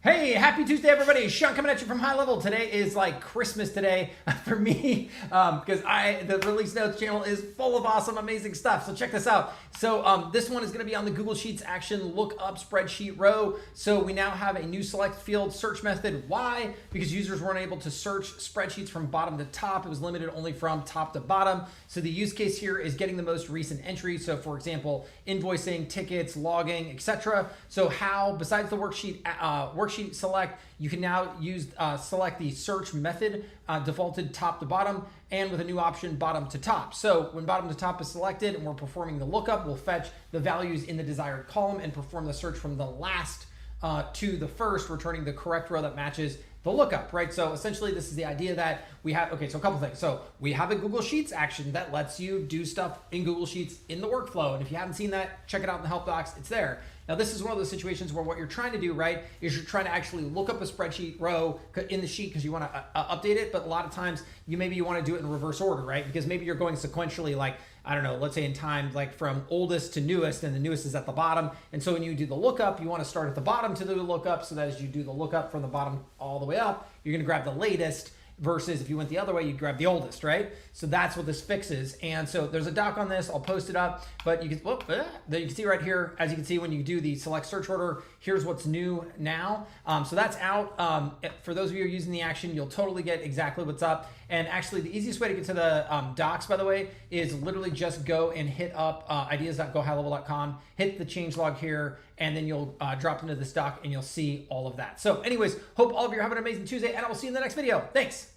Hey, happy Tuesday, everybody. Sean coming at you from High Level. Today is like Christmas today for me because the Release Notes channel is full of awesome, amazing stuff. So check this out. So this one is going to be on the Google Sheets action lookup spreadsheet row. So we now have a new select field search method. Why? Because users weren't able to search spreadsheets from bottom to top. It was limited only from top to bottom. So the use case here is getting the most recent entry. So for example, invoicing, tickets, logging, etc. So how, besides the worksheet select, you can now use select the search method defaulted top to bottom, and with a new option bottom to top. So when bottom to top is selected and we're performing the lookup, we'll fetch the values in the desired column and perform the search from the last to the first, returning the correct row that matches the lookup, right? So essentially this is the idea that we have, okay, so a couple things. So we have a Google Sheets action that lets you do stuff in Google Sheets in the workflow. And if you haven't seen that, check it out in the help docs, it's there. Now this is one of those situations where what you're trying to do, right, is you're trying to actually look up a spreadsheet row in the sheet because you want to update it. But a lot of times you want to do it in reverse order, right? Because maybe you're going sequentially, like, I don't know, let's say in time, like from oldest to newest, and the newest is at the bottom. And so when you do the lookup, you want to start at the bottom to do the lookup, so that as you do the lookup from the bottom all the way up, you're going to grab the latest, versus if you went the other way, you grab the oldest, right? So that's what this fixes. And so there's a doc on this. I'll post it up, but you can see right here, as you can see when you do the select search order, here's what's new now. So that's out. For those of you who are using the action, you'll totally get exactly what's up. And actually the easiest way to get to the docs, by the way, is literally just go and hit up ideas.gohighlevel.com, hit the changelog here, and then you'll drop into this doc and you'll see all of that. So anyways, hope all of you are having an amazing Tuesday, and I will see you in the next video. Thanks.